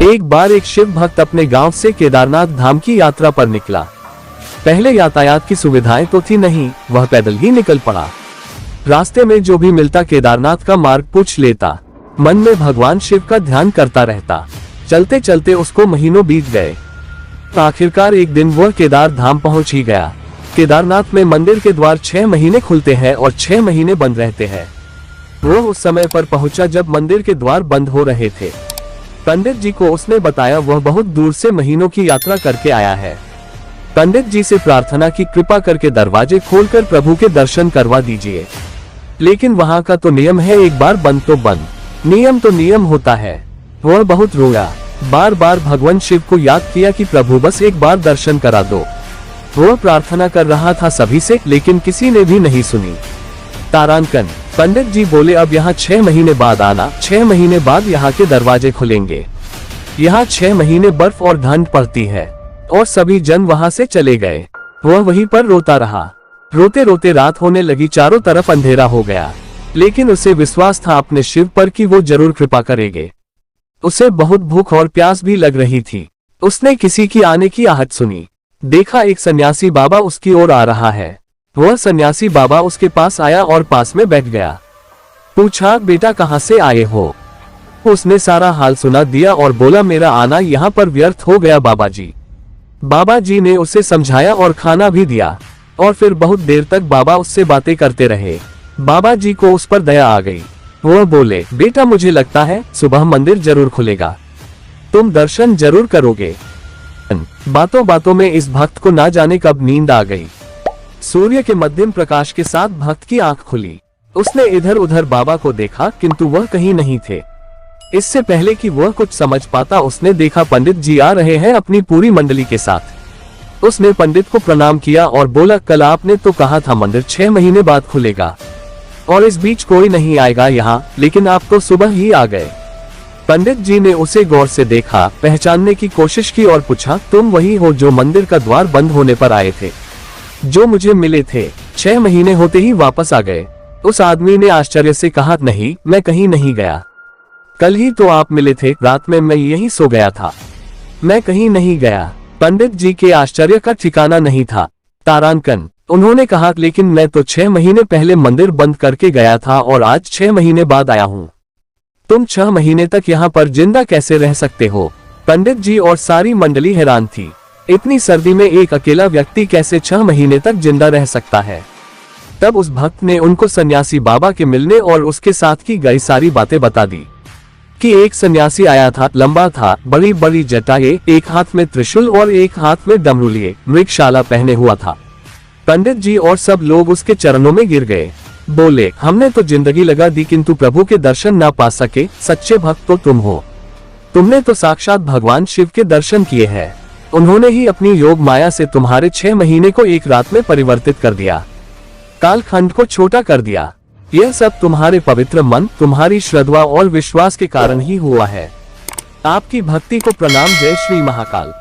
एक बार एक शिव भक्त अपने गांव से केदारनाथ धाम की यात्रा पर निकला। पहले यातायात की सुविधाएं तो थी नहीं, वह पैदल ही निकल पड़ा। रास्ते में जो भी मिलता केदारनाथ का मार्ग पूछ लेता, मन में भगवान शिव का ध्यान करता रहता। चलते चलते उसको महीनों बीत गए। आखिरकार एक दिन वह केदार धाम पहुंच ही गया। केदारनाथ में मंदिर के द्वार 6 महीने खुलते हैं और 6 महीने बंद रहते हैं। वह उस समय पर पहुंचा जब मंदिर के द्वार बंद हो रहे थे। पंडित जी को उसने बताया वह बहुत दूर से महीनों की यात्रा करके आया है। पंडित जी से प्रार्थना की कृपा करके दरवाजे खोलकर प्रभु के दर्शन करवा दीजिए। लेकिन वहाँ का तो नियम है, एक बार बंद तो बंद, नियम तो नियम होता है। वह बहुत रोया, बार बार भगवान शिव को याद किया कि प्रभु बस एक बार दर्शन करा दो। वह प्रार्थना कर रहा था सभी से, लेकिन किसी ने भी नहीं सुनी। तारांकन पंडित जी बोले अब यहाँ 6 महीने बाद आना, 6 महीने बाद यहाँ के दरवाजे खुलेंगे। यहाँ 6 महीने बर्फ और ठंड पड़ती है। और सभी जन वहाँ से चले गए। वह वहीं पर रोता रहा। रोते रोते रात होने लगी, चारों तरफ अंधेरा हो गया। लेकिन उसे विश्वास था अपने शिव पर कि वो जरूर कृपा करेंगे। उसे बहुत भूख और प्यास भी लग रही थी। उसने किसी की आने की आहट सुनी। देखा एक सन्यासी बाबा उसकी ओर आ रहा है। वह सन्यासी बाबा उसके पास आया और पास में बैठ गया। पूछा, बेटा कहाँ से आए हो? उसने सारा हाल सुना दिया और बोला, मेरा आना यहाँ पर व्यर्थ हो गया बाबा जी। बाबा जी ने उसे समझाया और खाना भी दिया। और फिर बहुत देर तक बाबा उससे बातें करते रहे। बाबा जी को उस पर दया आ गई। वह बोले, बेटा मुझे लगता है सुबह मंदिर जरूर खुलेगा, तुम दर्शन जरूर करोगे। बातों बातों में इस भक्त को ना जाने कब नींद आ गई। सूर्य के मध्यम प्रकाश के साथ भक्त की आंख खुली। उसने इधर उधर बाबा को देखा, किंतु वह कहीं नहीं थे। इससे पहले कि वह कुछ समझ पाता, उसने देखा पंडित जी आ रहे हैं अपनी पूरी मंडली के साथ। उसने पंडित को प्रणाम किया और बोला, कल आपने तो कहा था मंदिर 6 महीने बाद खुलेगा और इस बीच कोई नहीं आएगा यहाँ, लेकिन आप तो सुबह ही आ गए। पंडित जी ने उसे गौर से देखा, पहचानने की कोशिश की और पूछा, तुम वही हो जो मंदिर का द्वार बंद होने पर आए थे, जो मुझे मिले थे? 6 महीने होते ही वापस आ गए। उस आदमी ने आश्चर्य से कहा, नहीं, मैं कहीं नहीं गया। कल ही तो आप मिले थे, रात में मैं यहीं सो गया था, मैं कहीं नहीं गया। पंडित जी के आश्चर्य का ठिकाना नहीं था। तारांकन उन्होंने कहा, लेकिन मैं तो 6 महीने पहले मंदिर बंद करके गया था और आज 6 महीने बाद आया हूँ। तुम 6 महीने तक यहाँ पर जिंदा कैसे रह सकते हो? पंडित जी और सारी मंडली हैरान थी। इतनी सर्दी में एक अकेला व्यक्ति कैसे 6 महीने तक जिंदा रह सकता है? तब उस भक्त ने उनको सन्यासी बाबा के मिलने और उसके साथ की गई सारी बातें बता दी कि एक सन्यासी आया था, लंबा था, बड़ी बड़ी जटाएं, एक हाथ में त्रिशूल और एक हाथ में डमरू लिए, मृगशाला पहने हुआ था। पंडित जी और सब लोग उसके चरणों में गिर गए। बोले, हमने तो जिंदगी लगा दी किंतु प्रभु के दर्शन ना पा सके। सच्चे भक्त तो तुम हो। तुमने तो साक्षात भगवान शिव के दर्शन किए हैं। उन्होंने ही अपनी योग माया से तुम्हारे 6 महीने को एक रात में परिवर्तित कर दिया, कालखंड को छोटा कर दिया। यह सब तुम्हारे पवित्र मन, तुम्हारी श्रद्धा और विश्वास के कारण ही हुआ है। आपकी भक्ति को प्रणाम। जय श्री महाकाल।